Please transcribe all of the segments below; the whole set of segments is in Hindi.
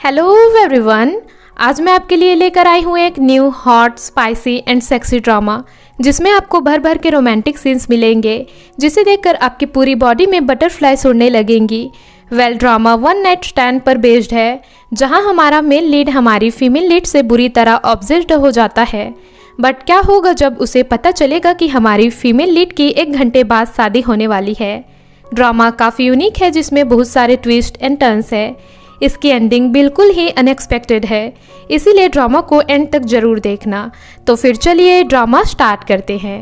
हेलो एवरीवन, आज मैं आपके लिए लेकर आई हूँ एक new hot spicy and sexy drama जिसमें आपको भर भर के रोमांटिक सीन्स मिलेंगे जिसे देखकर आपकी पूरी बॉडी में बटरफ्लाइज उड़ने लगेंगी। ड्रामा वन नाइट स्टैंड पर बेस्ड है, जहाँ हमारा मेल लीड हमारी फीमेल लीड से बुरी तरह ऑब्सेस्ड हो जाता है। बट क्या होगा जब उसे पता चलेगा कि हमारी फीमेल लीड की 1 घंटे बाद शादी होने वाली है। ड्रामा काफ़ी यूनिक है जिसमें बहुत सारे ट्विस्ट एंड टर्न्स है। इसकी एंडिंग बिल्कुल ही अनएक्सपेक्टेड है, इसीलिए ड्रामा को एंड तक जरूर देखना। तो फिर चलिए ड्रामा स्टार्ट करते हैं।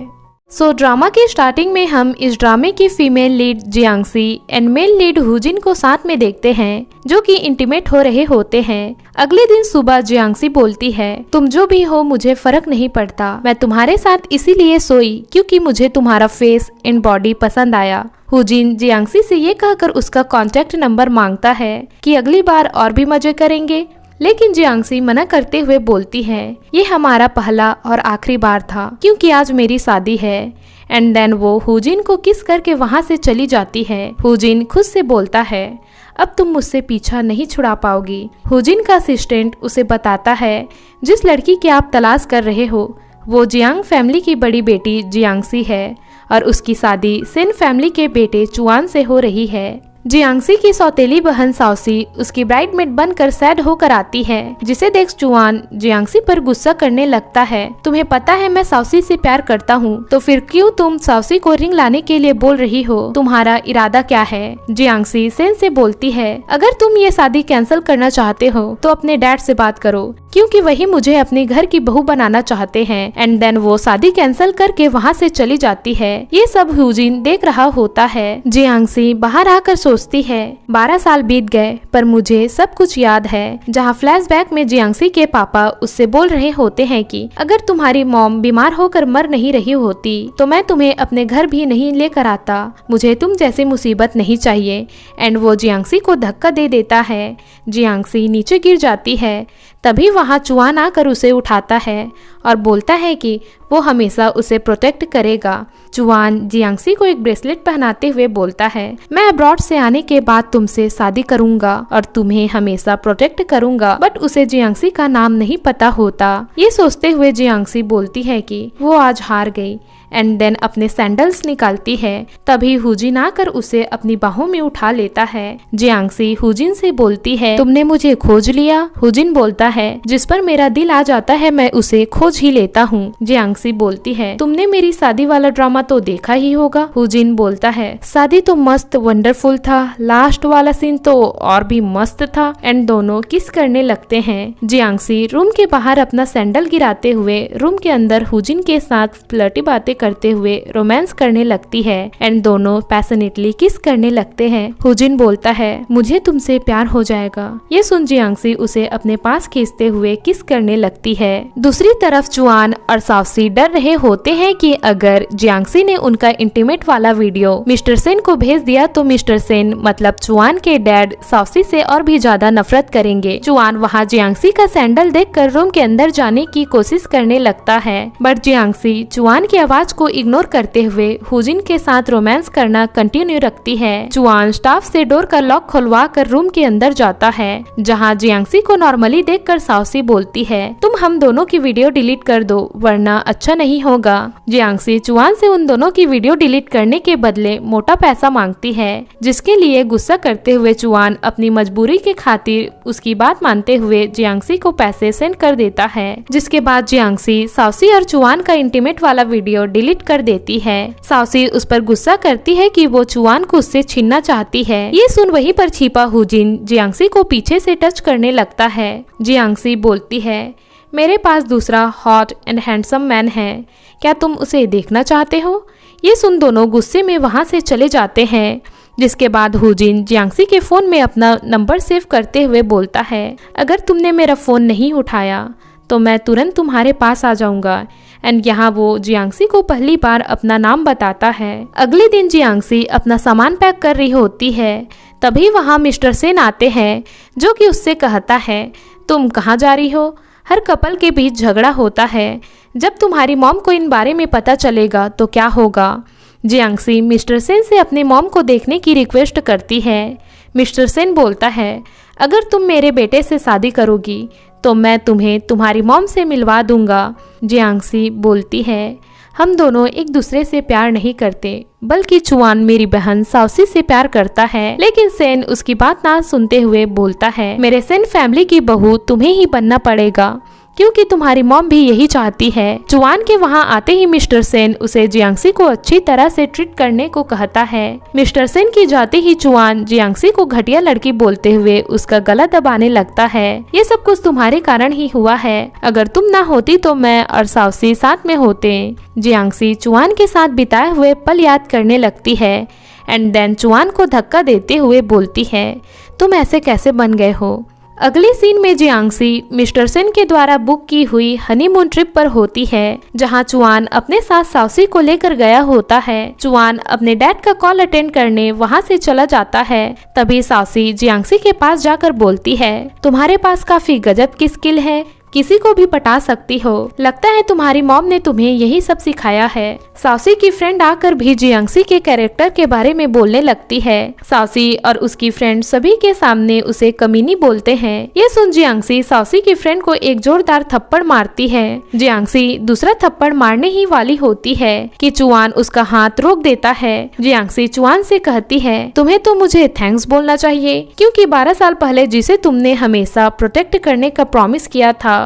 ड्रामा की स्टार्टिंग में हम इस ड्रामे की female lead Jiangxi and male lead Hujin को साथ में देखते हैं जो कि इंटीमेट हो रहे होते हैं। अगले दिन सुबह जियांगसी बोलती है, तुम जो भी हो मुझे फर्क नहीं पड़ता, मैं तुम्हारे साथ इसीलिए सोई क्योंकि मुझे तुम्हारा फेस एंड बॉडी पसंद आया। हुजिन जियांगसी से ये कहकर उसका कॉन्टेक्ट नंबर मांगता है कि अगली बार और भी मजे करेंगे, लेकिन जियांगसी मना करते हुए बोलती है, ये हमारा पहला और आखिरी बार था क्योंकि आज मेरी शादी है। एंड देन वो हुजिन को किस करके वहाँ से चली जाती है। हुजिन खुद से बोलता है, अब तुम मुझसे पीछा नहीं छुड़ा पाओगी। हुजिन का असिस्टेंट उसे बताता है, जिस लड़की की आप तलाश कर रहे हो वो जियांग फैमिली की बड़ी बेटी जियांगसी है और उसकी शादी सेन फैमिली के बेटे चुआन से हो रही है। जियांगसी की सौतेली बहन साउसी उसकी ब्राइडमेड बनकर सैड होकर आती है, जिसे देख चुआन जियांगसी पर गुस्सा करने लगता है। तुम्हें पता है मैं साउसी से प्यार करता हूँ, तो फिर क्यों तुम साउसी को रिंग लाने के लिए बोल रही हो? तुम्हारा इरादा क्या है? जियांगसी सेन से बोलती है, अगर तुम ये शादी कैंसिल करना चाहते हो तो अपने डैड से बात करो क्योंकि वही मुझे अपने घर की बहू बनाना चाहते हैं। एंड देन वो शादी कैंसिल करके वहाँ से चली जाती है। ये सब हुजिन देख रहा होता है। जियांगसी बाहर आकर सोचती है, 12 साल बीत गए पर मुझे सब कुछ याद है। जहाँ फ्लैशबैक में जियांगसी के पापा उससे बोल रहे होते हैं कि अगर तुम्हारी मॉम बीमार होकर मर नहीं रही होती तो मैं तुम्हें अपने घर भी नहीं लेकर आता, मुझे तुम जैसी मुसीबत नहीं चाहिए। एंड वो जियांगसी को धक्का दे देता है। जियांगसी नीचे गिर जाती है। तभी वहाँ चुआन आकर उसे उठाता है और बोलता है कि वो हमेशा उसे प्रोटेक्ट करेगा। चुआन जियांगसी को एक ब्रेसलेट पहनाते हुए बोलता है, मैं अब्रॉड से आने के बाद तुमसे शादी करूंगा और तुम्हें हमेशा प्रोटेक्ट करूंगा। बट उसे जियांगसी का नाम नहीं पता होता। ये सोचते हुए जियांगसी बोलती है कि वो आज हार गई। एंड देन अपने सैंडल्स निकालती है। तभी हुजिन आकर उसे अपनी बाहों में उठा लेता है। जियांगसी हुजिन से बोलती है, तुमने मुझे खोज लिया? हुजिन बोलता है, जिस पर मेरा दिल आ जाता है मैं उसे खोज ही लेता हूँ। जियांगसी बोलती है, तुमने मेरी शादी वाला ड्रामा तो देखा ही होगा। हुजिन बोलता है, शादी तो मस्त वंडरफुल था, लास्ट वाला सीन तो और भी मस्त था। एंड दोनों किस करने लगते हैं। जियांगसी रूम के बाहर अपना सैंडल गिराते हुए रूम के अंदर हुजिन के साथ फ्लर्टी बातें करते हुए रोमांस करने लगती है। एंड दोनों पैशनेटली किस करने लगते हैं। हुजिन बोलता है, मुझे तुमसे प्यार हो जाएगा। ये सुन जियांगसी उसे अपने पास खींचते हुए किस करने लगती है। दूसरी तरफ चुआन और साउसी डर रहे होते हैं कि अगर जियांगसी ने उनका इंटीमेट वाला वीडियो मिस्टर सेन को भेज दिया तो मिस्टर सेन मतलब चुआन के डैड साउसी से और भी ज्यादा नफरत करेंगे। चुआन वहाँ जियांगसी का सैंडल देखकर रूम के अंदर जाने की कोशिश करने लगता है, बट जियांगसी चुआन की आवाज को इग्नोर करते हुए हुजिन के साथ रोमांस करना कंटिन्यू रखती है। चुआन स्टाफ से डोर का लॉक खुलवा कर रूम के अंदर जाता है, जहां जियांगसी को नॉर्मली देखकर साउसी बोलती है, तुम हम दोनों की वीडियो डिलीट कर दो वरना अच्छा नहीं होगा। जियांगसी चुआन से उन दोनों की वीडियो डिलीट करने के बदले मोटा पैसा मांगती है, जिसके लिए गुस्सा करते हुए चुआन अपनी मजबूरी के खातिर उसकी बात मानते हुए जियांगसी को पैसे सेंड कर देता है। जिसके बाद जियांगसी साउसी और चुआन का इंटीमेट वाला वीडियो डिलीट कर देती है। साउसी उस पर गुस्सा करती है कि वो चुआन को उससे छीनना चाहती है। ये सुन वहीं पर छिपा हुजिन जियांगसी को पीछे से टच करने लगता है। जियांगसी बोलती है, मेरे पास दूसरा हॉट एंड हैंडसम मैन है, क्या तुम उसे देखना चाहते हो? ये सुन दोनों गुस्से में वहाँ से चले जाते हैं। जिसके बाद हुजिन जियांगसी के फोन में अपना नंबर सेव करते हुए बोलता है, अगर तुमने मेरा फोन नहीं उठाया तो मैं तुरंत तुम्हारे पास आ जाऊंगा। एंड यहाँ वो जियांगसी को पहली बार अपना नाम बताता है। अगले दिन जियांगसी अपना सामान पैक कर रही होती है। तभी वहाँ मिस्टर सेन आते हैं, जो कि उससे कहता है, तुम कहाँ जा रही हो? हर कपल के बीच झगड़ा होता है, जब तुम्हारी मॉम को इन बारे में पता चलेगा तो क्या होगा? जियांगसी मिस्टर सेन से अपने मॉम को देखने की रिक्वेस्ट करती है। मिस्टर सेन बोलता है, अगर तुम मेरे बेटे से शादी करोगी तो मैं तुम्हें तुम्हारी मॉम से मिलवा दूंगा। जियांगसी बोलती है, हम दोनों एक दूसरे से प्यार नहीं करते, बल्कि चुआन मेरी बहन साउसी से प्यार करता है। लेकिन सेन उसकी बात ना सुनते हुए बोलता है, मेरे सेन फैमिली की बहू तुम्हें ही बनना पड़ेगा, क्योंकि तुम्हारी मॉम भी यही चाहती है। चुआन के वहाँ आते ही मिस्टर सेन उसे जियांगसी को अच्छी तरह से ट्रीट करने को कहता है। मिस्टर सेन की जाते ही चुआन जियांगसी को घटिया लड़की बोलते हुए उसका गला दबाने लगता है। ये सब कुछ तुम्हारे कारण ही हुआ है, अगर तुम ना होती तो मैं और साउसी साथ में होते। जियांगसी चुआन के साथ बिताए हुए पल याद करने लगती है एंड देन चुआन को धक्का देते हुए बोलती है, तुम ऐसे कैसे बन गए हो। अगले सीन में जियांगसी मिस्टर सेन के द्वारा बुक की हुई हनीमून ट्रिप पर होती है, जहां चुआन अपने साथ साउसी को लेकर गया होता है। चुआन अपने डैड का कॉल अटेंड करने वहां से चला जाता है। तभी साउसी जियांगसी के पास जाकर बोलती है, तुम्हारे पास काफी गजब की स्किल है, किसी को भी पटा सकती हो, लगता है तुम्हारी मॉम ने तुम्हें यही सब सिखाया है। साउसी की फ्रेंड आकर भी जियांगसी के कैरेक्टर के बारे में बोलने लगती है। साउसी और उसकी फ्रेंड सभी के सामने उसे कमीनी बोलते हैं। ये सुन जियांगसी साउसी की फ्रेंड को एक जोरदार थप्पड़ मारती है। जियांगसी दूसरा थप्पड़ मारने ही वाली होती है कि चुआन उसका हाथ रोक देता है। जियांगसी चुआन से कहती है, तुम्हें तो मुझे थैंक्स बोलना चाहिए, क्योंकि 12 साल पहले जिसे तुमने हमेशा प्रोटेक्ट करने का प्रॉमिस किया था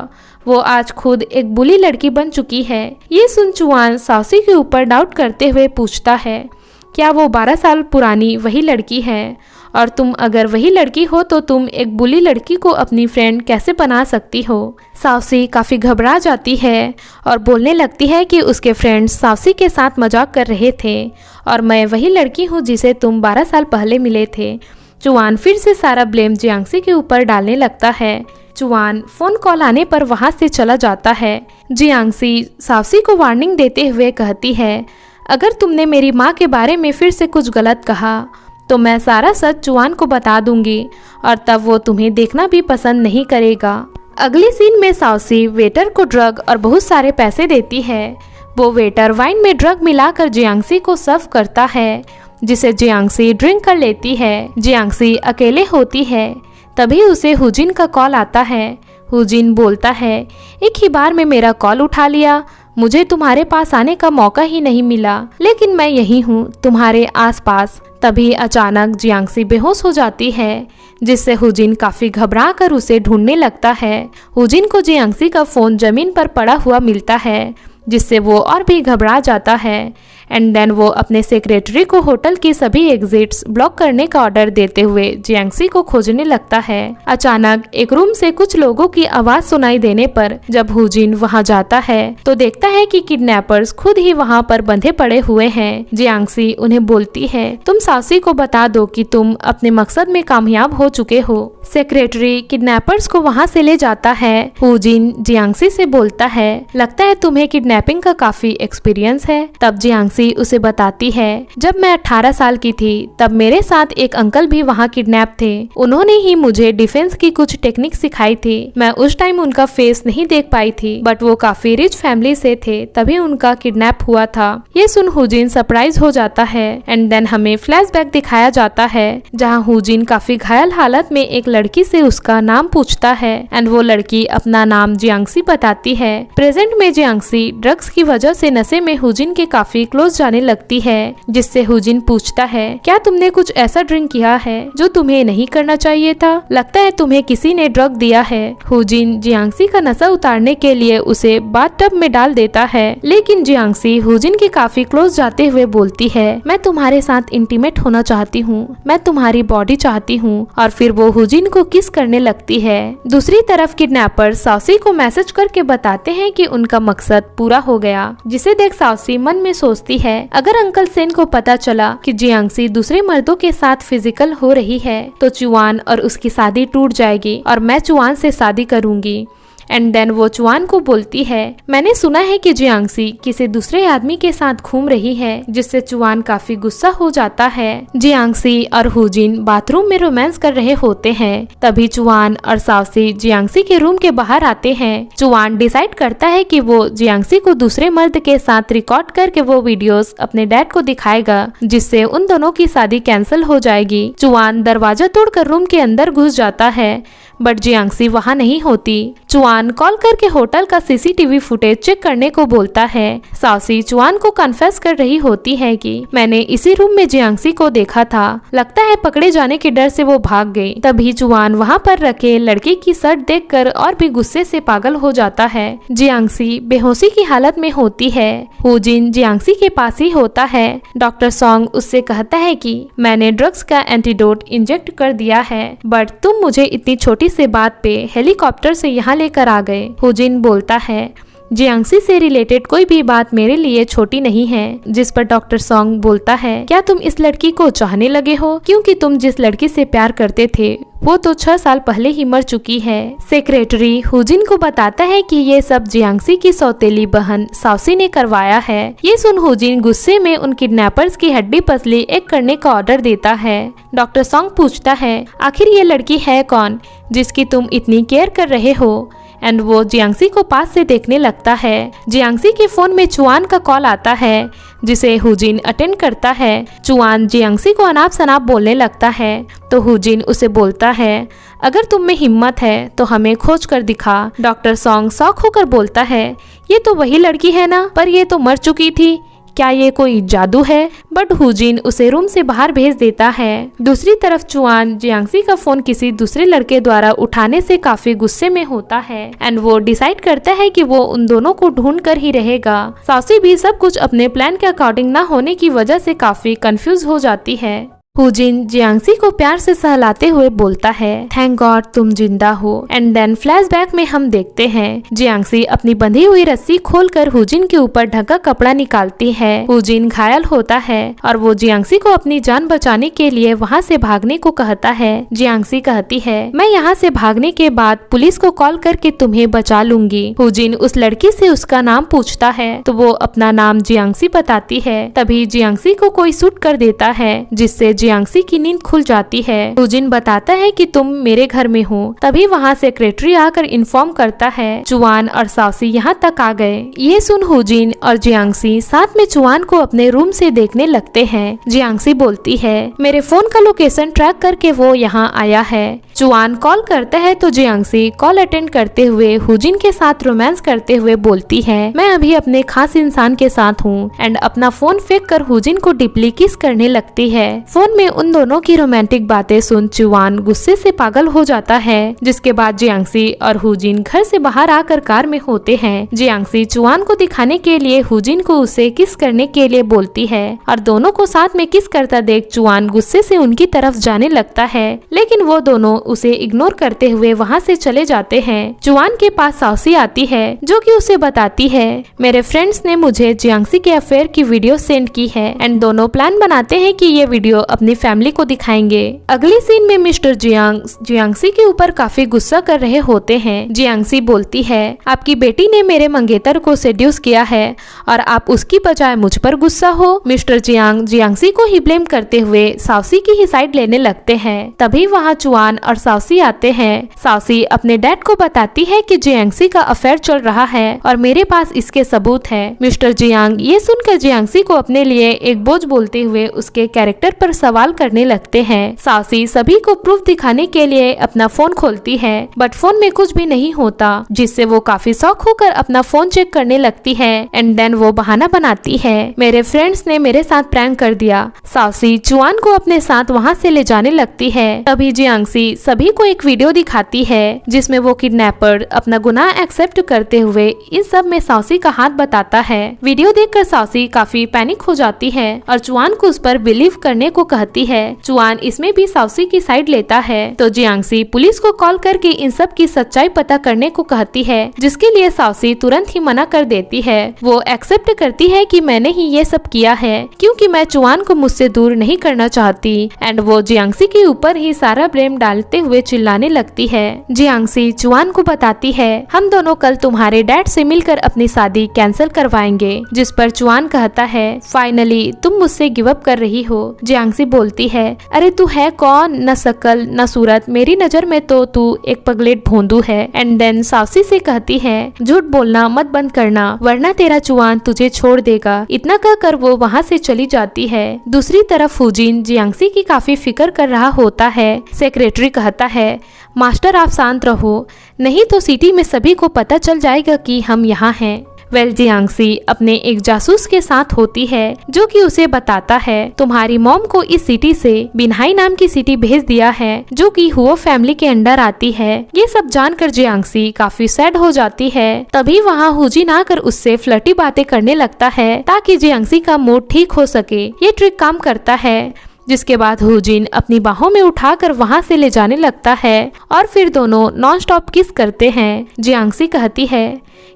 वो आज खुद एक बुली लड़की बन चुकी है। ये सुन चुआन साउसी के ऊपर डाउट करते हुए पूछता है, क्या वो 12 साल पुरानी वही लड़की है, और तुम अगर वही लड़की हो तो तुम एक बुली लड़की को अपनी फ्रेंड कैसे बना सकती हो। साउसी काफ़ी घबरा जाती है और बोलने लगती है कि उसके फ्रेंड्स साउसी के साथ मजाक कर रहे थे और मैं वही लड़की हूँ जिसे तुम 12 साल पहले मिले थे। चुआन फिर से सारा ब्लेम जियांगसी के ऊपर डालने लगता है। चुआन फोन कॉल आने पर वहां से चला जाता है। जियांगसी साउसी को वार्निंग देते हुए कहती है, अगर तुमने मेरी माँ के बारे में फिर से कुछ गलत कहा तो मैं सारा सच चुआन को बता दूंगी और तब वो तुम्हें देखना भी पसंद नहीं करेगा। अगले सीन में साउसी वेटर को ड्रग और बहुत सारे पैसे देती है। वो वेटर वाइन में ड्रग मिलाकर जियांगसी को सर्व करता है, जिसे जियांगसी ड्रिंक कर लेती है। जियांगसी अकेले होती है, तभी उसे हुजिन का कॉल आता है। हुजिन बोलता है, एक ही बार में मेरा कॉल उठा लिया, मुझे तुम्हारे पास आने का मौका ही नहीं मिला, लेकिन मैं यही हूँ तुम्हारे आसपास। तभी अचानक जियांगसी बेहोश हो जाती है, जिससे हुजिन काफी घबरा कर उसे ढूंढने लगता है। हुजिन को जियांगसी का फोन जमीन पर पड़ा हुआ मिलता है, जिससे वो और भी घबरा जाता है एंड देन वो अपने सेक्रेटरी को होटल की सभी एग्जिट्स ब्लॉक करने का ऑर्डर देते हुए जियांगसी को खोजने लगता है। अचानक एक रूम से कुछ लोगों की आवाज सुनाई देने पर जब हुजिन वहां जाता है तो देखता है कि किडनैपर्स खुद ही वहां पर बंधे पड़े हुए हैं। जियांगसी उन्हें बोलती है, तुम साउसी को बता दो कि तुम अपने मकसद में कामयाब हो चुके हो। सेक्रेटरी किडनैपर्स को वहां से ले जाता है। हुजिन जियांगसी से बोलता है, लगता है तुम्हें किडनैपिंग का काफी एक्सपीरियंस है। तब जियांगसी उसे बताती है, जब मैं 18 साल की थी तब मेरे साथ एक अंकल भी वहाँ किडनैप थे। उन्होंने ही मुझे डिफेंस की कुछ टेक्निक सिखाई थी। मैं उस टाइम उनका फेस नहीं देख पाई थी, बट वो काफी रिच फैमिली से थे, तभी उनका किडनैप हुआ था। ये सुन हुजिन सरप्राइज हो जाता है एंड देन हमें फ्लैशबैक दिखाया जाता है, जहाँ हुजिन काफी घायल हालत में एक लड़की से उसका नाम पूछता है एंड वो लड़की अपना नाम जियांगसी बताती है। प्रेजेंट में जियांगसी ड्रग्स की वजह से नशे में हुजिन के काफी क्लोज जाने लगती है, जिससे हुजिन पूछता है, क्या तुमने कुछ ऐसा ड्रिंक किया है जो तुम्हें नहीं करना चाहिए था? लगता है तुम्हें किसी ने ड्रग दिया है। हुजिन जियांगसी का नशा उतारने के लिए उसे बाथटब में डाल देता है, लेकिन जियांगसी हुजिन के काफी क्लोज जाते हुए बोलती है, मैं तुम्हारे साथ इंटीमेट होना चाहती हूँ, मैं तुम्हारी बॉडी चाहती हूँ, और फिर वो हुजिन को किस करने लगती है। दूसरी तरफ किडनैपर साउसी को मैसेज करके बताते हैं कि उनका मकसद पूरा हो गया, जिसे देख साउसी मन में सोचती है, अगर अंकल सेन को पता चला कि जियांगसी दूसरे मर्दों के साथ फिजिकल हो रही है तो चुआन और उसकी शादी टूट जाएगी और मैं चुआन से शादी करूंगी एंड देन वो चुआन को बोलती है, मैंने सुना है कि जियांगसी किसी दूसरे आदमी के साथ घूम रही है, जिससे चुआन काफी गुस्सा हो जाता है। जियांगसी और हुजिन बाथरूम में रोमांस कर रहे होते हैं। तभी चुआन और साओसी जियांगसी के रूम के बाहर आते हैं। चुआन डिसाइड करता है कि वो जियांगसी को दूसरे मर्द के साथ रिकॉर्ड करके वो वीडियोस अपने डैड को दिखाएगा, जिससे उन दोनों की शादी कैंसिल हो जाएगी। चुआन दरवाजा तोड़कर रूम के अंदर घुस जाता है, बट जियांगसी वहाँ नहीं होती। चुआन कॉल करके होटल का सीसीटीवी फुटेज चेक करने को बोलता है। साओसी चुआन को कन्फेस कर रही होती है कि मैंने इसी रूम में जियांगसी को देखा था, लगता है पकड़े जाने के डर से वो भाग गई। तभी चुआन वहाँ पर रखे लड़के की शर्ट देखकर और भी गुस्से से पागल हो जाता है। जियांगसी बेहोशी की हालत में होती है। हुजिन जियांगसी के पास ही होता है। डॉक्टर सॉन्ग उससे कहता है कि मैंने ड्रग्स का एंटीडोट इंजेक्ट कर दिया है, बट तुम मुझे इतनी छोटी से बात पे हेलीकॉप्टर से यहाँ लेकर आ गए। हुजिन बोलता है, जियांगसी से रिलेटेड कोई भी बात मेरे लिए छोटी नहीं है। जिस पर डॉक्टर सॉन्ग बोलता है, क्या तुम इस लड़की को चाहने लगे हो, क्योंकि तुम जिस लड़की से प्यार करते थे वो तो 6 साल पहले ही मर चुकी है। सेक्रेटरी हुजिन को बताता है कि ये सब जियांगसी की सौतेली बहन साओसी ने करवाया है। ये सुन हुजिन गुस्से में उन किडनैपर्स की हड्डी पसली एक करने का ऑर्डर देता है। डॉक्टर सॉन्ग पूछता है, आखिर ये लड़की है कौन जिसकी तुम इतनी केयर कर रहे हो? एंड वो जियांगसी को पास से देखने लगता है। जियांगसी के फोन में चुआन का कॉल आता है, जिसे हुजिन अटेंड करता है। चुआन जियांगसी को अनाप शनाप बोलने लगता है, तो हुजिन उसे बोलता है, अगर तुम में हिम्मत है तो हमें खोज कर दिखा। डॉक्टर सॉन्ग शॉक होकर बोलता है, ये तो वही लड़की है ना, पर ये तो मर चुकी थी, क्या ये कोई जादू है? बट हुजिन उसे रूम से बाहर भेज देता है। दूसरी तरफ चुआन जियांगसी का फोन किसी दूसरे लड़के द्वारा उठाने से काफी गुस्से में होता है एंड वो डिसाइड करता है कि वो उन दोनों को ढूंढ कर ही रहेगा। साओसी भी सब कुछ अपने प्लान के अकॉर्डिंग ना होने की वजह से काफी कंफ्यूज हो जाती है। हुजिन जियांगसी को प्यार से सहलाते हुए बोलता है, थैंक गॉड तुम जिंदा हो। एंड देन फ्लैशबैक में हम देखते हैं जियांगसी अपनी बंधी हुई रस्सी खोलकर हुजिन के ऊपर ढका कपड़ा निकालती है। हुजिन घायल होता है और वो जियांगसी को अपनी जान बचाने के लिए वहाँ से भागने को कहता है। जियांगसी कहती है, मैं यहाँ से भागने के बाद पुलिस को कॉल करके तुम्हें बचा लूंगी। हुजिन उस लड़की से उसका नाम पूछता है, तो वो अपना नाम जियांगसी बताती है। तभी जियांगसी को कोई शूट कर देता है, जिससे जियांगसी की नींद खुल जाती है। हुजिन बताता है कि तुम मेरे घर में हो। तभी वहाँ सेक्रेटरी आकर इन्फॉर्म करता है चुआन और साओसी यहाँ तक आ गए। ये सुन हुजिन और जियांगसी साथ में चुआन को अपने रूम से देखने लगते हैं। जियांगसी बोलती है, मेरे फोन का लोकेशन ट्रैक करके वो यहाँ आया है। चुआन कॉल करता है तो जियांगसी कॉल अटेंड करते हुए हुजिन के साथ रोमांस करते हुए बोलती है, मैं अभी अपने खास इंसान के साथ हूँ। एंड अपना फोन फेंक कर हुजिन को डीपली किस करने लगती है। फोन में उन दोनों की रोमांटिक बातें सुन चुआन गुस्से से पागल हो जाता है। जिसके बाद जियांगसी और हुजिन घर से बाहर आकर कार में होते हैं। जियांगसी चुआन को दिखाने के लिए हुजिन को उसे किस करने के लिए बोलती है और दोनों को साथ में किस करता देख चुआन गुस्से से उनकी तरफ जाने लगता है, लेकिन वो दोनों उसे इग्नोर करते हुए वहाँ से चले जाते हैं। चुआन के पास साओसी आती है, जो कि उसे बताती है, मेरे फ्रेंड्स ने मुझे जियांगसी के अफेयर की वीडियो सेंड की है। एंड दोनों प्लान बनाते हैं कि ये वीडियो अपनी फैमिली को दिखाएंगे। अगली सीन में मिस्टर जियांगसी के ऊपर काफी गुस्सा कर रहे होते हैं। जियांगसी बोलती है, आपकी बेटी ने मेरे मंगेतर को सेड्यूस किया है और आप उसकी बजाय मुझ पर गुस्सा हो। मिस्टर जियांगसी को ही ब्लेम करते हुए साओसी की ही साइड लेने लगते हैं। तभी वहाँ चुआन और साओसी आते हैं। साओसी अपने डैड को बताती है कि जियांगसी का अफेयर चल रहा है और मेरे पास इसके सबूत है। मिस्टर जियांग ये सुनकर जियांगसी को अपने लिए एक बोझ बोलते हुए उसके कैरेक्टर पर सवाल करने लगते हैं। साओसी सभी को प्रूफ दिखाने के लिए अपना फोन खोलती है, बट फोन में कुछ भी नहीं होता, जिससे वो काफी शॉक होकर अपना फोन चेक करने लगती है। एंड देन वो बहाना बनाती है, मेरे फ्रेंड्स ने मेरे साथ प्रैंक कर दिया। साओसी चुआन को अपने साथ वहाँ से ले जाने लगती है। तभी जियांगसी सभी को एक वीडियो दिखाती है, जिसमें वो किडनैपर अपना गुनाह एक्सेप्ट करते हुए इन सब में साओसी का हाथ बताता है। वीडियो देखकर साओसी काफी पैनिक हो जाती है और चुआन को उस पर बिलीव करने को कहती कहती है। चुआन इसमें भी साउसी की साइड लेता है तो जियांगसी पुलिस को कॉल करके इन सब की सच्चाई पता करने को कहती है, जिसके लिए साउसी तुरंत ही मना कर देती है। वो एक्सेप्ट करती है कि मैंने ही ये सब किया है क्योंकि मैं चुआन को मुझसे दूर नहीं करना चाहती। एंड वो जियांगसी के ऊपर ही सारा ब्लेम डालते हुए चिल्लाने लगती है। जियांगसी चुआन को बताती है हम दोनों कल तुम्हारे डैड से मिलकर अपनी शादी कैंसिल करवाएंगे, जिस पर चुआन कहता है फाइनली तुम मुझसे गिव अप कर रही हो। जियांगसी बोलती है अरे तू है कौन, न शकल न सूरत, मेरी नजर में तो तू एक पगलेट भोंदू है। एंड देन साउसी से कहती है झूठ बोलना मत बंद करना वरना तेरा चुआन तुझे छोड़ देगा। इतना कहकर वो वहाँ से चली जाती है। दूसरी तरफ हुजिन जियांगसी की काफी फिक्र कर रहा होता है। सेक्रेटरी कहता है मास्टर आप शांत रहो, नहीं तो सिटी में सभी को पता चल जाएगा कि हम यहाँ हैं। जियांगसी अपने एक जासूस के साथ होती है जो कि उसे बताता है तुम्हारी मॉम को इस सिटी से बिनहाई नाम की सिटी भेज दिया है जो कि हुओ फैमिली के अंडर आती है। ये सब जानकर जियांगसी काफी सैड हो जाती है। तभी वहाँ हुजिन आकर उससे फ्लर्टी बातें करने लगता है ताकि जियांगसी का मूड ठीक हो सके। ये ट्रिक काम करता है, जिसके बाद हुजिन अपनी बाहों में उठाकर वहां से ले जाने लगता है और फिर दोनों नॉन स्टॉप किस करते हैं। जियांगसी कहती है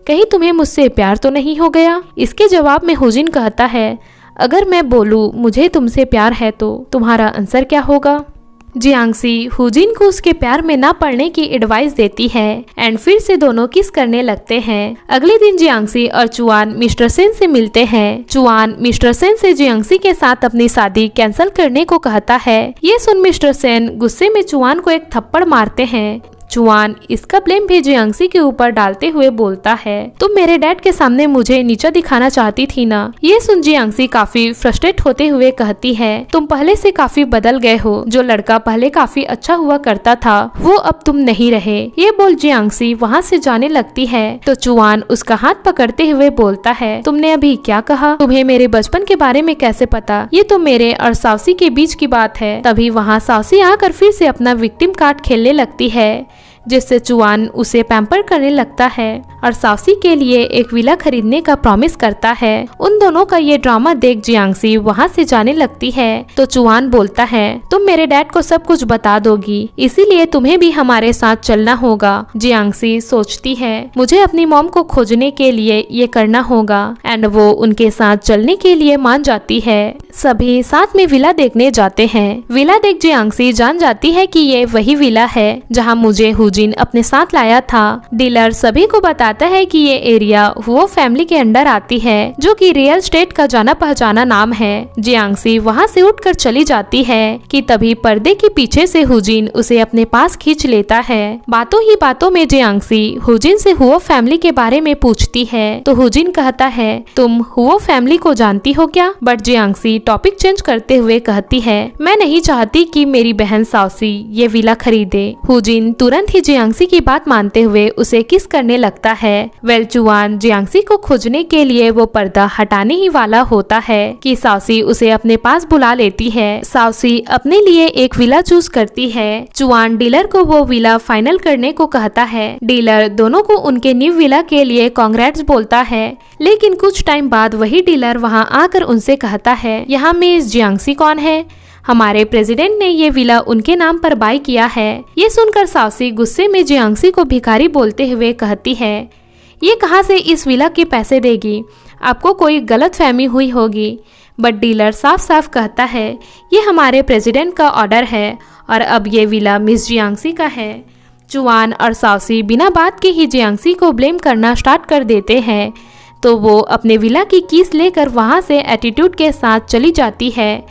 कहीं तुम्हें मुझसे प्यार तो नहीं हो गया। इसके जवाब में हुजिन कहता है अगर मैं बोलूं मुझे तुमसे प्यार है तो तुम्हारा आंसर क्या होगा। जियांगसी हुजिन को उसके प्यार में ना पड़ने की एडवाइस देती है एंड फिर से दोनों किस करने लगते हैं। अगले दिन जियांगसी और चुआन मिस्टर सेन से मिलते हैं। चुआन मिस्टर सेन से जियांगसी के साथ अपनी शादी कैंसिल करने को कहता है। ये सुन मिस्टर सेन गुस्से में चुआन को एक थप्पड़ मारते हैं। चुआन इसका ब्लेम भी जियांगसी के ऊपर डालते हुए बोलता है तुम मेरे डैड के सामने मुझे नीचा दिखाना चाहती थी ना। ये सुन जियांगसी काफी फ्रस्ट्रेट होते हुए कहती है तुम पहले से काफी बदल गए हो, जो लड़का पहले काफी अच्छा हुआ करता था वो अब तुम नहीं रहे। ये बोल जियांगसी वहाँ से जाने लगती है तो चुआन उसका हाथ पकड़ते हुए बोलता है तुमने अभी क्या कहा, तुम्हें मेरे बचपन के बारे में कैसे पता, ये तो मेरे और साउसी के बीच की बात है। तभी वहाँ साउसी आकर फिर से अपना विक्टिम कार्ड खेलने लगती है, जिससे चुआन उसे पैम्पर करने लगता है और साउसी के लिए एक विला खरीदने का प्रॉमिस करता है। उन दोनों का ये ड्रामा देख जियांगसी वहाँ से जाने लगती है तो चुआन बोलता है तुम मेरे डैड को सब कुछ बता दोगी, इसीलिए तुम्हें भी हमारे साथ चलना होगा। जियांगसी सोचती है मुझे अपनी मॉम को खोजने के लिए ये करना होगा एंड वो उनके साथ चलने के लिए मान जाती है। सभी साथ में विला देखने जाते हैं। विला देख जियांगसी जान जाती है कि ये वही विला है जहाँ मुझे हुजिन अपने साथ लाया था। डीलर सभी को बताता है कि ये एरिया हुओ फैमिली के अंडर आती है जो कि रियल स्टेट का जाना पहचाना नाम है। जियांगसी वहाँ से उठकर चली जाती है कि तभी पर्दे के पीछे से हुजिन उसे अपने पास खींच लेता है। बातों ही बातों में जियांगसी हुजिन से हुओ फैमिली के बारे में पूछती है तो हुजिन कहता है तुम हुओ फैमिली को जानती हो क्या। बट जियांगसी टॉपिक चेंज करते हुए कहती है मैं नहीं चाहती कि मेरी बहन साउसी ये विला खरीदे। हुजिन तुरंत ही जियांगसी की बात मानते हुए उसे किस करने लगता है। चुआन जियांगसी को खोजने के लिए वो पर्दा हटाने ही वाला होता है कि साउसी उसे अपने पास बुला लेती है। साउसी अपने लिए एक विला चूज करती है। चुआन डीलर को वो विला फाइनल करने को कहता है। डीलर दोनों को उनके न्यू विला के लिए कांग्रेट्स बोलता है, लेकिन कुछ टाइम बाद वही डीलर वहाँ आकर उनसे कहता है यहाँ मिस जियांगसी कौन है, हमारे प्रेसिडेंट ने ये विला उनके नाम पर बाय किया है। ये सुनकर साउसी गुस्से में जियांगसी को भिखारी बोलते हुए कहती है ये कहाँ से इस विला के पैसे देगी, आपको कोई गलत फहमी हुई होगी। बट डीलर साफ साफ कहता है ये हमारे प्रेसिडेंट का ऑर्डर है और अब ये विला मिस जियांगसी का है। चुआन और साउसी बिना बात के ही जियांगसी को ब्लेम करना स्टार्ट कर देते हैं तो वो अपने विला की कीस लेकर वहाँ से एटीट्यूड के साथ चली जाती है।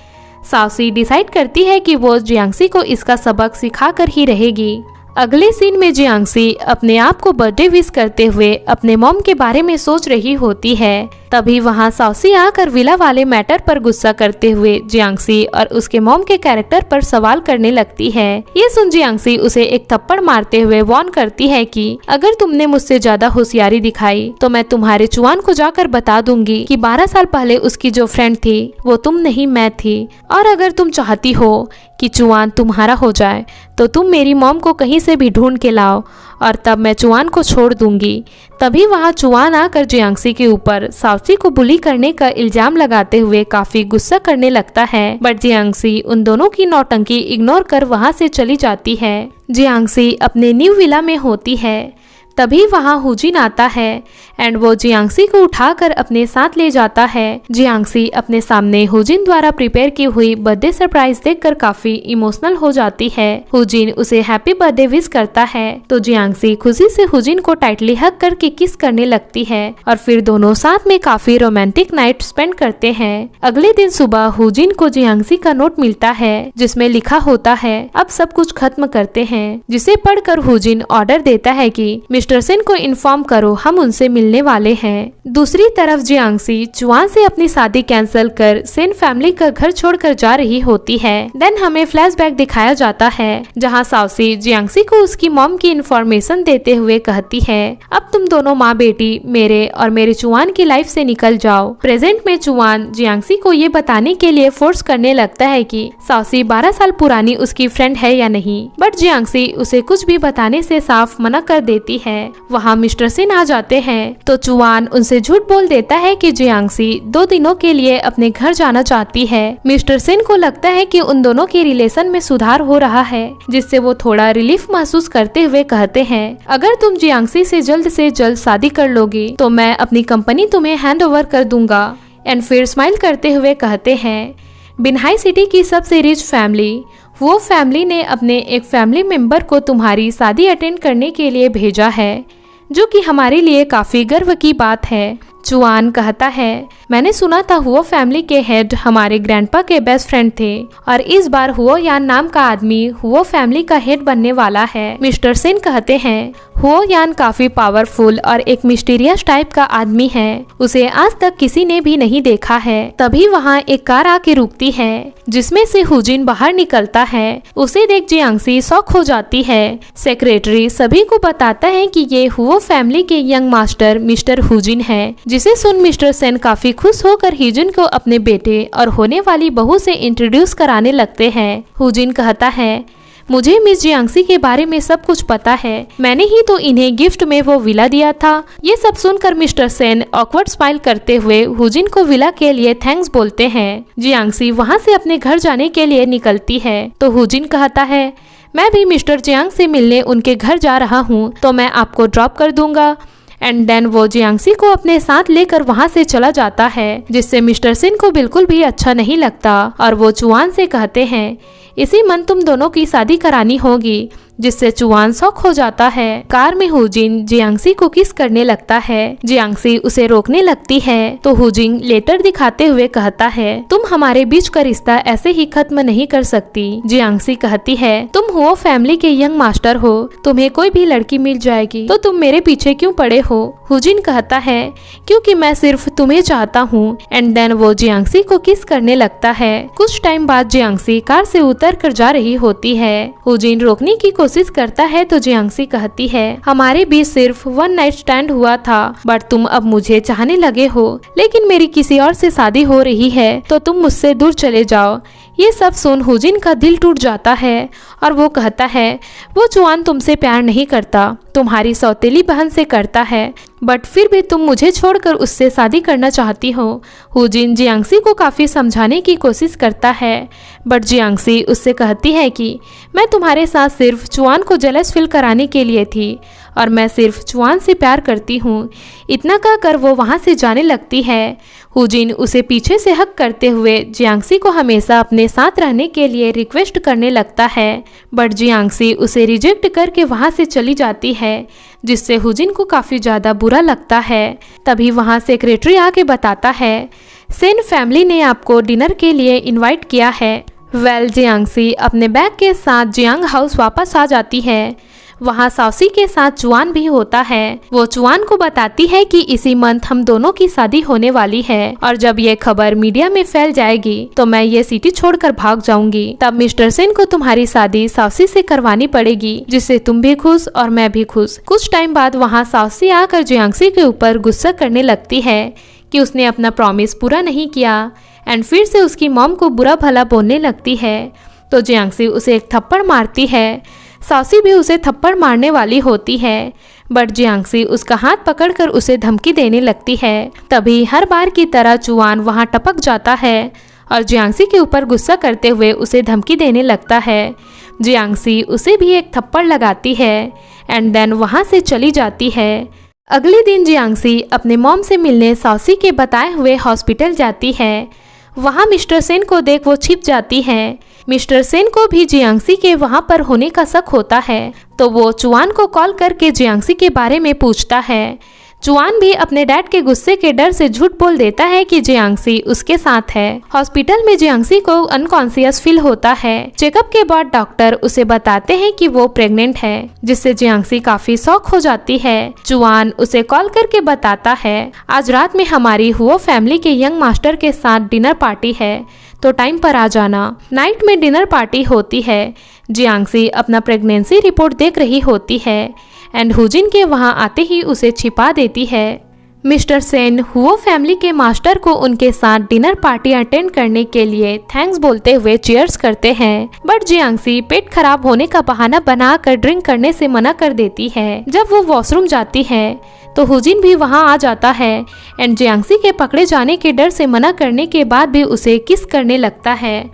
साउसी डिसाइड करती है कि वो जियांगसी को इसका सबक सिखा कर ही रहेगी। अगले सीन में जियांगसी अपने आप को बर्थडे विश करते हुए अपने मॉम के बारे में सोच रही होती है। तभी वहाँ साउसी आकर विला वाले मैटर पर गुस्सा करते हुए जियांगसी और उसके मॉम के कैरेक्टर पर सवाल करने लगती है। ये सुन जियांगसी उसे एक थप्पड़ मारते हुए वार्न करती है कि अगर तुमने मुझसे ज्यादा होशियारी दिखाई तो मैं तुम्हारे चुआन को जाकर बता दूंगी कि 12 साल पहले उसकी जो फ्रेंड थी वो तुम नहीं मैं थी, और अगर तुम चाहती हो कि चुआन तुम्हारा हो जाए तो तुम मेरी मॉम को कहीं से भी ढूंढ के लाओ और तब मैं चुआन को छोड़ दूंगी। तभी वहाँ चुआन आकर जियांगसी के ऊपर साउसी को बुली करने का इल्जाम लगाते हुए काफी गुस्सा करने लगता है, बट जियांगसी उन दोनों की नौटंकी इग्नोर कर वहाँ से चली जाती है। जियांगसी अपने न्यू विला में होती है, तभी वहाँ हुजिन आता है एंड वो जियांगसी को उठाकर अपने साथ ले जाता है। जियांगसी अपने सामने हुजिन द्वारा प्रिपेयर की हुई बर्थडे सरप्राइज देखकर काफी इमोशनल हो जाती है। हुजिन उसे हैप्पी बर्थडे विश करता है तो जियांगसी खुशी से हुजिन को टाइटली हग करके किस करने लगती है और फिर दोनों साथ में काफी रोमांटिक नाइट स्पेंड करते हैं। अगले दिन सुबह हुजिन को जियांगसी का नोट मिलता है जिसमें लिखा होता है अब सब कुछ खत्म करते हैं, जिसे पढ़कर हुजिन ऑर्डर देता है कि मिस्टर सेन को इन्फॉर्म करो, हम उनसे मिलने वाले हैं। दूसरी तरफ जियांगसी चुआन से अपनी शादी कैंसिल कर सेन फैमिली का घर छोड़कर जा रही होती है। देन हमें फ्लैशबैक दिखाया जाता है जहां साउसी जियांगसी को उसकी मॉम की इन्फॉर्मेशन देते हुए कहती है अब तुम दोनों माँ बेटी मेरे और मेरे चुआन की लाइफ से निकल जाओ। प्रेजेंट में चुआन जियांगसी को ये बताने के लिए फोर्स करने लगता है कि साउसी 12 साल पुरानी उसकी फ्रेंड है या नहीं, बट जियांगसी उसे कुछ भी बताने से साफ मना कर देती है। वहाँ मिस्टर सेन आ जाते हैं तो चुआन उनसे झूठ बोल देता है कि जियांगसी 2 दिनों के लिए अपने घर जाना चाहती है। मिस्टर सेन को लगता है कि उन दोनों के रिलेशन में सुधार हो रहा है, जिससे वो थोड़ा रिलीफ महसूस करते हुए कहते हैं अगर तुम जियांगसी से जल्द शादी कर लोगी तो मैं अपनी कंपनी तुम्हें हैंड ओवर कर दूंगा। एंड फिर स्माइल करते हुए कहते हैं बिनहाई सिटी की सबसे रिच फैमिली, वो फैमिली ने अपने एक फैमिली मेंबर को तुम्हारी शादी अटेंड करने के लिए भेजा है, जो कि हमारे लिए काफी गर्व की बात है। चुआन कहता है मैंने सुना था हुओ फैमिली के हेड हमारे ग्रैंडपा के बेस्ट फ्रेंड थे और इस बार हुओ यान नाम का आदमी हुओ फैमिली का हेड बनने वाला है। मिस्टर सेन कहते हैं हुओ यान काफी पावरफुल और एक मिस्टीरियस टाइप का आदमी है, उसे आज तक किसी ने भी नहीं देखा है। तभी वहाँ एक कार आके रुकती है जिसमें से हुजिन बाहर निकलता है। उसे देख जियांगसी शॉक हो जाती है। सेक्रेटरी सभी को बताता है कि ये हुओ फैमिली के यंग मास्टर मिस्टर हुजिन है, जिसे सुन मिस्टर सेन काफी खुश होकर हुजिन को अपने बेटे और होने वाली बहू से इंट्रोड्यूस कराने लगते हैं। हुजिन कहता है मुझे मिस जियांगसी के बारे में सब कुछ पता है, मैंने ही तो इन्हें गिफ्ट में वो विला दिया था। ये सब सुनकर मिस्टर सेन ऑकवर्ड स्माइल करते हुए हुजिन को विला के लिए थैंक्स बोलते हैं। जियांगसी वहाँ से अपने घर जाने के लिए निकलती है तो हुजिन कहता है मैं भी मिस्टर जियांग से मिलने उनके घर जा रहा हूँ तो मैं आपको ड्रॉप कर दूंगा। एंड देन वो जियांगसी को अपने साथ लेकर वहाँ से चला जाता है, जिससे मिस्टर सेन को बिल्कुल भी अच्छा नहीं लगता और वो चुआन से कहते हैं इसी मंथ तुम दोनों की शादी करानी होगी, जिससे चुआन शॉक हो जाता है। कार में हुजिन जियांगसी को किस करने लगता है। जियांगसी उसे रोकने लगती है तो हुजिन लेटर दिखाते हुए कहता है तुम हमारे बीच का रिश्ता ऐसे ही खत्म नहीं कर सकती। जियांगसी कहती है तुम हुओ फैमिली के यंग मास्टर हो, तुम्हें कोई भी लड़की मिल जाएगी तो तुम मेरे पीछे क्यों पड़े हो। हुजिन कहता है क्योंकि मैं सिर्फ तुम्हें चाहता हूँ। एंड देन वो जियांगसी को किस करने लगता है। कुछ टाइम बाद जियांगसी कार से उतर कर जा रही होती है। हुजिन रोकने की कोशिश करता है तो जियांगसी कहती है हमारे बीच सिर्फ 1 नाइट स्टैंड हुआ था, बट तुम अब मुझे चाहने लगे हो, लेकिन मेरी किसी और से शादी हो रही है तो तुम मुझसे दूर चले जाओ। ये सब सुन हुजिन का दिल टूट जाता है और वो कहता है वो चुआन तुमसे प्यार नहीं करता, तुम्हारी सौतेली बहन से करता है, बट फिर भी तुम मुझे छोड़कर उससे शादी करना चाहती हो। हुजिन जियांगसी को काफ़ी समझाने की कोशिश करता है, बट जियांगसी उससे कहती है कि मैं तुम्हारे साथ सिर्फ चुआन को जेलस फील कराने के लिए थी और मैं सिर्फ चुआन से प्यार करती हूँ। इतना कहकर वो वहाँ से जाने लगती है। हुजिन उसे पीछे से हक करते हुए जियांगसी को हमेशा अपने साथ रहने के लिए रिक्वेस्ट करने लगता है, बट जियांगसी उसे रिजेक्ट करके वहाँ से चली जाती है, जिससे हुजिन को काफ़ी ज़्यादा बुरा लगता है। तभी वहाँ सेक्रेटरी आके बताता है सेन फैमिली ने आपको डिनर के लिए इनवाइट किया है। जियांगसी अपने बैग के साथ जियांग हाउस वापस आ जाती है। वहाँ साउसी के साथ चुआन भी होता है। वो चुआन को बताती है कि इसी मंथ हम दोनों की शादी होने वाली है और जब ये खबर मीडिया में फैल जाएगी तो मैं ये सिटी छोड़कर भाग जाऊंगी। तब मिस्टर सेन को तुम्हारी शादी साउसी से करवानी पड़ेगी, जिससे तुम भी खुश और मैं भी खुश। कुछ टाइम बाद वहाँ साउसी आकर जियांगसी के ऊपर गुस्सा करने लगती है कि उसने अपना प्रॉमिस पूरा नहीं किया एंड फिर से उसकी मॉम को बुरा भला बोलने लगती है। तो जियांगसी उसे एक थप्पड़ मारती है। साउसी भी उसे थप्पड़ मारने वाली होती है, बट जियांगसी उसका हाथ पकड़कर उसे धमकी देने लगती है। तभी हर बार की तरह चुआन वहां टपक जाता है और जियांगसी के ऊपर गुस्सा करते हुए उसे धमकी देने लगता है। जियांगसी उसे भी एक थप्पड़ लगाती है एंड देन वहां से चली जाती है। अगले दिन जियांगसी अपने मॉम से मिलने साउसी के बताए हुए हॉस्पिटल जाती है। वहां मिस्टर सेन को देख वो छिप जाती है। मिस्टर सेन को भी जियांगसी के वहां पर होने का शक होता है, तो वो चुआन को कॉल करके जियांगसी के बारे में पूछता है। चुआन भी अपने डैड के गुस्से के डर से झूठ बोल देता है कि जियांगसी उसके साथ है। हॉस्पिटल में जियांगसी को अनकॉन्शियस फील होता है। चेकअप के बाद डॉक्टर उसे बताते हैं कि वो प्रेग्नेंट है, जिससे जियांगसी काफी शॉक हो जाती है। चुआन उसे कॉल करके बताता है, आज रात में हमारी हुओ फैमिली के यंग मास्टर के साथ डिनर पार्टी है, तो टाइम पर आ जाना। नाइट में डिनर पार्टी होती है। जियांगसी अपना प्रेगनेंसी रिपोर्ट देख रही होती है एंड हुजिन के वहां आते ही उसे छिपा देती है। मिस्टर सेन हुओ फैमिली के मास्टर को उनके साथ डिनर पार्टी अटेंड करने के लिए थैंक्स बोलते हुए चीयर्स करते हैं, बट जियांगसी पेट खराब होने का बहाना बनाकर ड्रिंक करने से मना कर देती है। जब वो वॉशरूम जाती है तो हुजिन भी वहां आ जाता है एंड जियांगसी के पकड़े जाने के डर से मना करने के बाद भी उसे किस करने लगता है।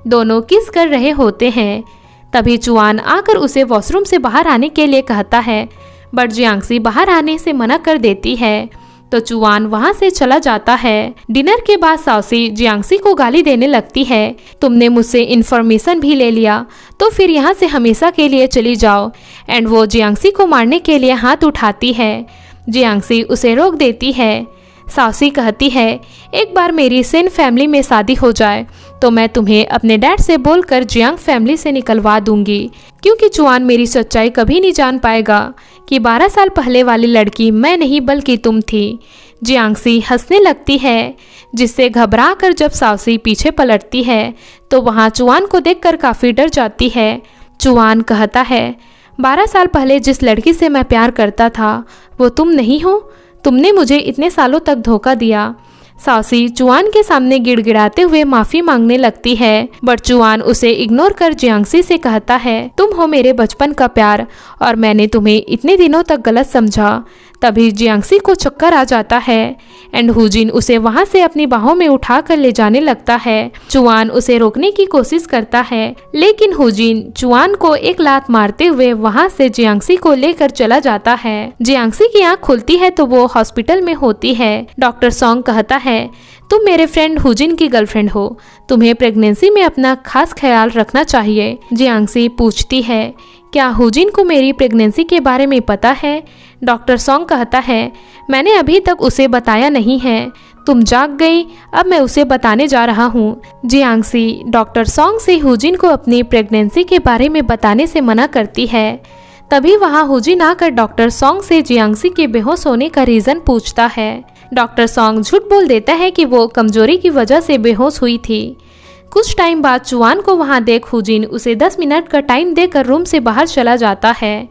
दोनों किस कर रहे होते हैं। तभी चुआन आकर उसे वॉशरूम से बाहर आने के लिए कहता है, बट जियांगसी बाहर आने से मना कर देती है, तो चुआन वहां से चला जाता है। डिनर के बाद साउसी जियांगसी को गाली देने लगती है, तुमने मुझसे इन्फॉर्मेशन भी ले लिया, तो फिर यहाँ से हमेशा के लिए चली जाओ। एंड वो जियांगसी को मारने के लिए हाथ उठाती है। जियांगसी उसे रोक देती है। साउसी कहती है, एक बार मेरी सेन फैमिली में शादी हो जाए तो मैं तुम्हें अपने डैड से बोलकर जियांग फैमिली से निकलवा दूंगी, क्योंकि चुआन मेरी सच्चाई कभी नहीं जान पाएगा कि 12 साल पहले वाली लड़की मैं नहीं बल्कि तुम थी। जियांगसी हंसने लगती है, जिससे घबरा कर जब साउसी पीछे पलटती है तो वहाँ चुआन को देखकर काफ़ी डर जाती है। चुआन कहता है, 12 साल पहले जिस लड़की से मैं प्यार करता था वो तुम नहीं हो, तुमने मुझे इतने सालों तक धोखा दिया। साउसी चुआन के सामने गिड़गिड़ाते हुए माफी मांगने लगती है, बट चुआन उसे इग्नोर कर जियांगसी से कहता है, तुम हो मेरे बचपन का प्यार और मैंने तुम्हें इतने दिनों तक गलत समझा। तभी जियांगसी को चक्कर आ जाता है एंड हुजिन उसे वहां से अपनी बाहों में उठा कर ले जाने लगता है। चुआन उसे रोकने की कोशिश करता है, लेकिन हुजिन चुआन को एक लात मारते हुए वहां से जियांगसी को लेकर चला जाता है। जियांगसी की आंख खुलती है तो वो हॉस्पिटल में होती है। डॉक्टर सॉन्ग कहता है, तुम मेरे फ्रेंड हुजिन की गर्लफ्रेंड हो, तुम्हें प्रेगनेंसी में अपना खास ख्याल रखना चाहिए। जियांगसी पूछती है, क्या हुजिन को मेरी प्रेगनेंसी के बारे में पता है? डॉक्टर सॉन्ग कहता है, मैंने अभी तक उसे बताया नहीं है, तुम जाग गई, अब मैं उसे बताने जा रहा हूँ। जियांगसी डॉक्टर सॉन्ग से हुजिन को अपनी प्रेगनेंसी के बारे में बताने से मना करती है। तभी वहाँ हुजिन आकर डॉक्टर सॉन्ग से जियांगसी के बेहोश होने का रीज़न पूछता है। डॉक्टर सॉन्ग झूठ बोल देता है कि वो कमजोरी की वजह से बेहोश हुई थी। कुछ टाइम बाद चुआन को वहां देख हुजिन उसे 10 मिनट का टाइम देकर रूम से बाहर चला जाता है।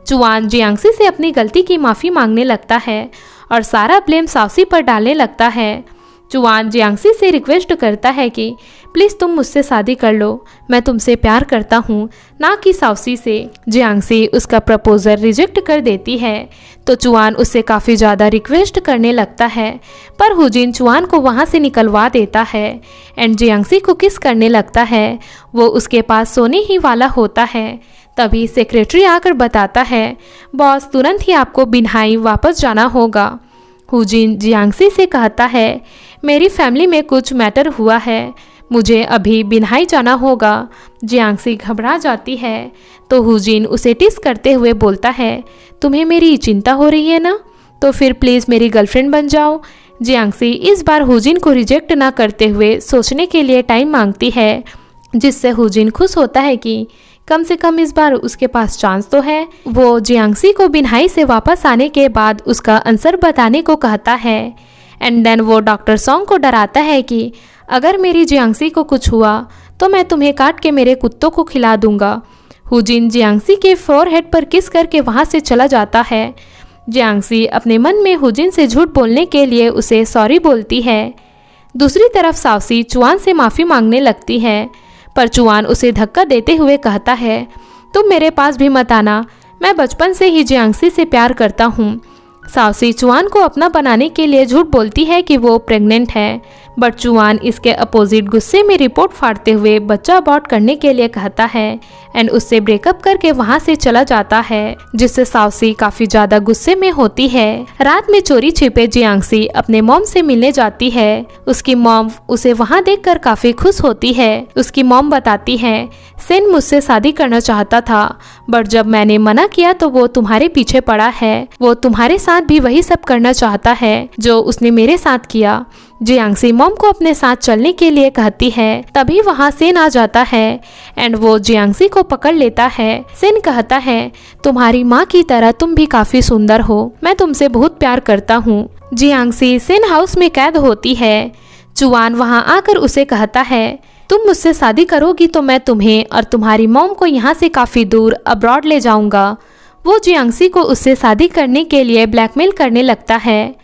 चुआन जियांगसी से अपनी गलती की माफ़ी मांगने लगता है और सारा ब्लेम साउसी पर डालने लगता है। चुआन जियांगसी से रिक्वेस्ट करता है कि प्लीज़ तुम मुझसे शादी कर लो, मैं तुमसे प्यार करता हूँ, ना कि साउसी से। जियांगसी उसका प्रपोजल रिजेक्ट कर देती है, तो चुआन उससे काफ़ी ज़्यादा रिक्वेस्ट करने लगता है, पर हुजिन चुआन को वहाँ से निकलवा देता है एंड जियांगसी को किस करने लगता है। वो उसके पास सोने ही वाला होता है। तभी सेक्रेटरी आकर बताता है, बॉस तुरंत ही आपको बिन्हाई वापस जाना होगा। हुजिन जियांगसी से कहता है, मेरी फैमिली में कुछ मैटर हुआ है, मुझे अभी बिन्हाई जाना होगा। जियांगसी घबरा जाती है, तो हुजिन उसे टिस करते हुए बोलता है, तुम्हें मेरी चिंता हो रही है ना, तो फिर प्लीज़ मेरी गर्लफ्रेंड बन जाओ। जियांगसी इस बार हुजिन को रिजेक्ट ना करते हुए सोचने के लिए टाइम मांगती है, जिससे हुजिन खुश होता है कि कम से कम इस बार उसके पास चांस तो है। वो जियांगसी को बिन्हाई से वापस आने के बाद उसका आंसर बताने को कहता है एंड देन वो डॉक्टर सॉन्ग को डराता है कि अगर मेरी जियांगसी को कुछ हुआ तो मैं तुम्हें काट के मेरे कुत्तों को खिला दूंगा। हुजिन जियांगसी के फोरहेड पर किस करके वहाँ से चला जाता है। जियांगसी अपने मन में हुजिन से झूठ बोलने के लिए उसे सॉरी बोलती है। दूसरी तरफ साउसी चुआन से माफ़ी मांगने लगती है, पर चुआन उसे धक्का देते हुए कहता है, तुम मेरे पास भी मत आना, मैं बचपन से ही जियांगसी से प्यार करता हूँ। साउसी चुआन को अपना बनाने के लिए झूठ बोलती है कि वो प्रेग्नेंट है, बट चुआन इसके अपोजिट गुस्से में रिपोर्ट फाड़ते हुए बच्चा अबॉर्ट करने के लिए कहता है एंड उससे ब्रेकअप करके वहां से चला जाता है, जिससे साउसी काफी ज्यादा गुस्से में होती है। रात में चोरी छिपे जियांगसी अपने मॉम से मिलने जाती है। उसकी मॉम उसे वहां देखकर काफी खुश होती है। उसकी मॉम बताती है, सेन मुझसे शादी करना चाहता था, बट जब मैंने मना किया तो वो तुम्हारे पीछे पड़ा है। वो तुम्हारे साथ भी वही सब करना चाहता है जो उसने मेरे साथ किया। जियांगसी मॉम को अपने साथ चलने के लिए कहती है। तभी वहाँ सेन आ जाता है एंड वो जियांगसी को पकड़ लेता है। सेन कहता है, तुम्हारी माँ की तरह तुम भी काफी सुंदर हो, मैं तुमसे बहुत प्यार करता हूँ। जियांगसी सेन हाउस में कैद होती है। चुआन वहाँ आकर उसे कहता है, तुम मुझसे शादी करोगी तो मैं तुम्हें और तुम्हारी मॉम को यहाँ से काफी दूर अब्रॉड ले जाऊंगा। वो जियांगसी को उससे शादी करने के लिए ब्लैकमेल करने लगता है।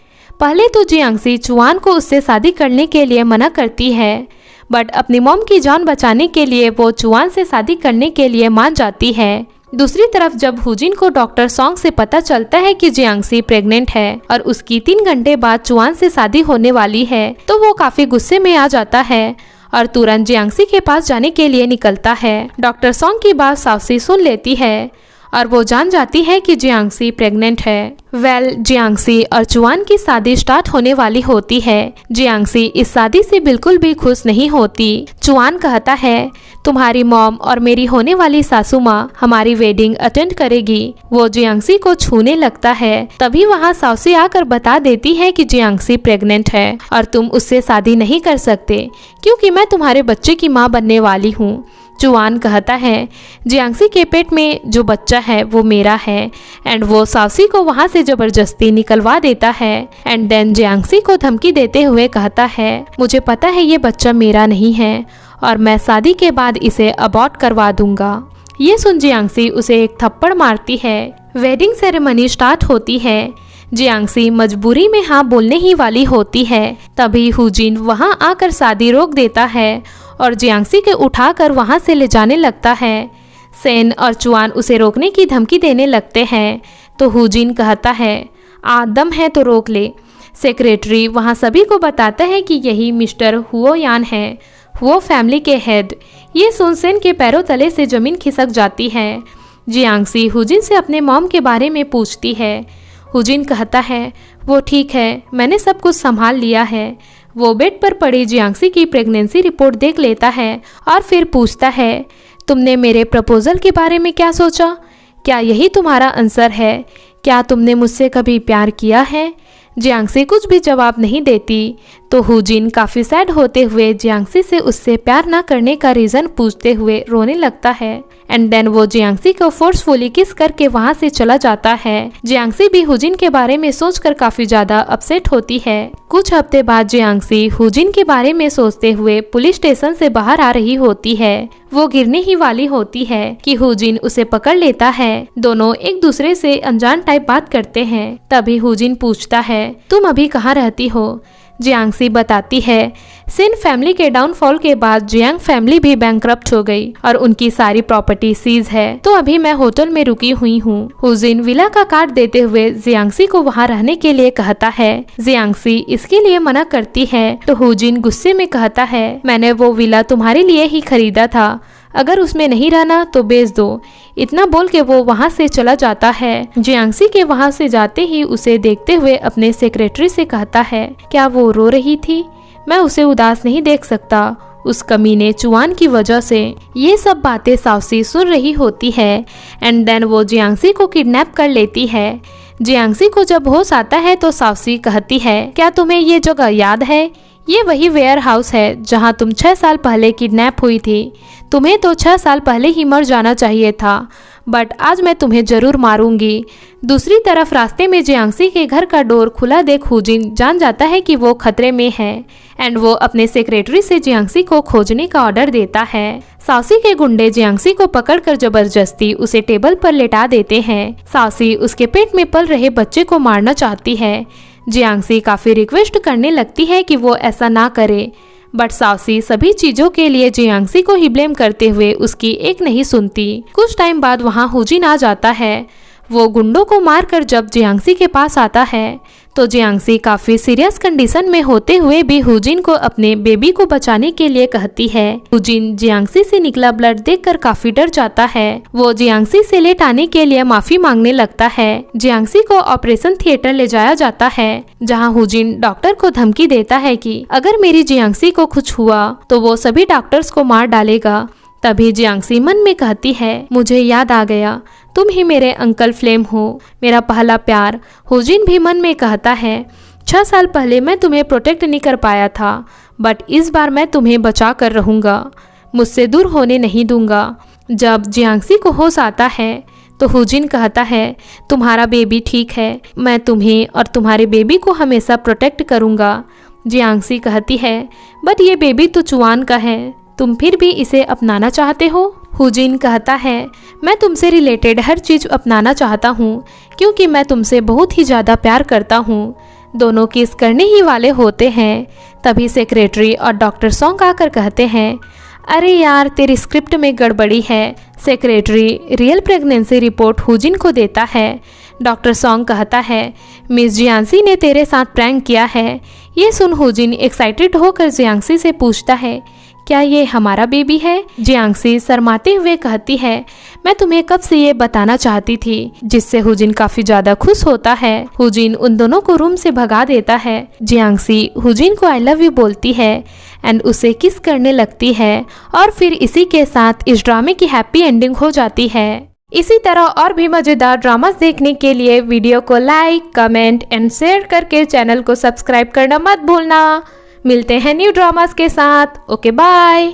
पहले तो जियांगसी चुआन को उससे शादी करने के लिए मना करती है, बट अपनी मॉम की जान बचाने के लिए वो चुआन से शादी करने के लिए मान जाती है। दूसरी तरफ जब हुजिन को डॉक्टर सॉन्ग से पता चलता है कि जियांगसी प्रेग्नेंट है और उसकी 3 घंटे बाद चुआन से शादी होने वाली है, तो वो काफी गुस्से में आ जाता है और तुरंत जियांगसी के पास जाने के लिए निकलता है। डॉक्टर सॉन्ग की बात साउसी सुन लेती है और वो जान जाती है कि जियांगसी प्रेग्नेंट है। जियांगसी और चुआन की शादी स्टार्ट होने वाली होती है। जियांगसी इस शादी से बिल्कुल भी खुश नहीं होती। चुआन कहता है, तुम्हारी मॉम और मेरी होने वाली सासू माँ हमारी वेडिंग अटेंड करेगी। वो जियांगसी को छूने लगता है। तभी वहाँ साउसी आकर बता देती है कि जियांगसी प्रेग्नेंट है और तुम उससे शादी नहीं कर सकते क्योंकि मैं तुम्हारे बच्चे की माँ बनने वाली हूँ। चुआन कहता है, जियांगसी के पेट में जो बच्चा है वो मेरा है एंड वो साउसी को वहाँ से जबरदस्ती निकलवा देता है एंड देन जियांगसी को धमकी देते हुए कहता है, मुझे पता है ये बच्चा मेरा नहीं है और मैं शादी के बाद इसे अबॉर्ट करवा दूंगा। ये सुन जियांगसी उसे एक थप्पड़ मारती है। वेडिंग सेरेमनी स्टार्ट होती है। जियांगसी मजबूरी में हाँ बोलने ही वाली होती है। तभी हुजिन वहाँ आकर शादी रोक देता है और जियांगसी के उठाकर वहाँ से ले जाने लगता है। सेन और चुआन उसे रोकने की धमकी देने लगते हैं तो हुजिन कहता है, आदम है तो रोक ले। सेक्रेटरी वहाँ सभी को बताता है कि यही मिस्टर हुओ यान है, वो फैमिली के हेड। ये सुन सेन के पैरों तले से जमीन खिसक जाती है। जियांगसी हुजिन से अपने मॉम के बारे में पूछती है। हुजिन कहता है, वो ठीक है, मैंने सब कुछ संभाल लिया है। वो बेड पर पड़ी जियांगसी की प्रेगनेंसी रिपोर्ट देख लेता है और फिर पूछता है, तुमने मेरे प्रपोजल के बारे में क्या सोचा? क्या यही तुम्हारा आंसर है? क्या तुमने मुझसे कभी प्यार किया है? जियांगसी कुछ भी जवाब नहीं देती तो हुजिन काफ़ी सैड होते हुए जियांगसी से उससे प्यार ना करने का रीज़न पूछते हुए रोने लगता है एंड देन वो जियांगसी को फोर्सफुली किस करके वहाँ से चला जाता है। जियांगसी भी हुजिन के बारे में सोचकर काफ़ी ज़्यादा अपसेट होती है। कुछ हफ्ते बाद जियांगसी हुजिन के बारे में सोचते हुए पुलिस स्टेशन से बाहर आ रही होती है। वो गिरने ही वाली होती है कि हुजिन उसे पकड़ लेता है। दोनों एक दूसरे से अनजान टाइप बात करते हैं। तभी हुजिन पूछता है, तुम अभी कहाँ रहती हो? जियांगसी बताती है, सिन फैमिली के डाउनफॉल के बाद जियांग फैमिली भी बैंकरप्ट हो गई और उनकी सारी प्रॉपर्टी सीज है, तो अभी मैं होटल में रुकी हुई हूँ। हुजिन विला का कार्ड देते हुए जियांगसी को वहाँ रहने के लिए कहता है। जियांगसी इसके लिए मना करती है तो हुजिन गुस्से में कहता है, मैंने वो विला तुम्हारे लिए ही खरीदा था, अगर उसमें नहीं रहना तो बेच दो। इतना बोल के वो वहाँ से चला जाता है। जियांगसी के वहाँ से जाते ही उसे देखते हुए अपने सेक्रेटरी से कहता है, क्या वो रो रही थी? मैं उसे उदास नहीं देख सकता, उस कमीने चुआन की वजह से। ये सब बातें साउसी सुन रही होती है एंड देन वो जियांगसी को किडनैप कर लेती है। जियांगसी को जब होश आता है तो साउसी कहती है, क्या तुम्हें ये जगह याद है? ये वही वेयर हाउस है जहाँ तुम 6 साल पहले किडनैप हुई थी। तुम्हें तो 6 साल पहले ही मर जाना चाहिए था, बट आज मैं तुम्हें जरूर मारूंगी। दूसरी तरफ रास्ते में जियांगसी के घर का डोर खुला देख हुजिन जान जाता है कि वो खतरे में है एंड वो अपने सेक्रेटरी से जियांगसी को खोजने का ऑर्डर देता है। साउसी के गुंडे जियांगसी को पकड़कर जबरदस्ती उसे टेबल पर लेटा देते हैं। साउसी उसके पेट में पल रहे बच्चे को मारना चाहती है। जियांगसी काफी रिक्वेस्ट करने लगती है कि वो ऐसा ना करे, बट साउसी सभी चीजों के लिए जियांगसी को ही ब्लेम करते हुए उसकी एक नहीं सुनती। कुछ टाइम बाद वहाँ हुजिन आ जाता है। वो गुंडों को मारकर जब जियांगसी के पास आता है तो जियांगसी काफी सीरियस कंडीशन में होते हुए भी हुजिन को अपने बेबी को बचाने के लिए कहती है। हुजिन जियांगसी से निकला ब्लड देखकर काफी डर जाता है। वो जियांगसी से लेट आने के लिए माफी मांगने लगता है। जियांगसी को ऑपरेशन थिएटर ले जाया जाता है, जहां हुजिन डॉक्टर को धमकी देता है कि अगर मेरी जियांगसी को कुछ हुआ तो वो सभी डॉक्टर्स को मार डालेगा। तभी जियांगसी मन में कहती है, मुझे याद आ गया, तुम ही मेरे अंकल फ्लेम हो, मेरा पहला प्यार। हुजिन भी मन में कहता है, 6 साल पहले मैं तुम्हें प्रोटेक्ट नहीं कर पाया था, बट इस बार मैं तुम्हें बचा कर रहूँगा, मुझसे दूर होने नहीं दूंगा। जब जियांगसी को होश आता है तो हुजिन कहता है, तुम्हारा बेबी ठीक है, मैं तुम्हें और तुम्हारे बेबी को हमेशा प्रोटेक्ट करूँगा। जियांगसी कहती है, बट ये बेबी तो चुआन का है, तुम फिर भी इसे अपनाना चाहते हो? हुजिन कहता है, मैं तुमसे रिलेटेड हर चीज़ अपनाना चाहता हूँ क्योंकि मैं तुमसे बहुत ही ज़्यादा प्यार करता हूँ। दोनों किस करने ही वाले होते हैं। तभी सेक्रेटरी और डॉक्टर सॉन्ग आकर कहते हैं, अरे यार तेरी स्क्रिप्ट में गड़बड़ी है। सेक्रेटरी रियल प्रेगनेंसी रिपोर्ट हुजिन को देता है। डॉक्टर सॉन्ग कहता है, मिस जियांगसी ने तेरे साथ प्रैंक किया है। ये सुन हुजिन एक्साइटेड होकर जियांगसी से पूछता है, क्या ये हमारा बेबी है? जियांगसी शर्माते हुए कहती है, मैं तुम्हें कब से ये बताना चाहती थी, जिससे हुजिन काफी ज्यादा खुश होता है। हुजिन उन दोनों को रूम से भगा देता है। जियांगसी हुजिन को आई लव यू बोलती है एंड उसे किस करने लगती है और फिर इसी के साथ इस ड्रामे की हैप्पी एंडिंग हो जाती है। इसी तरह और भी मजेदार ड्रामास देखने के लिए वीडियो को लाइक, कमेंट एंड शेयर करके चैनल को सब्सक्राइब करना मत भूलना। मिलते हैं न्यू ड्रामास के साथ। Okay bye.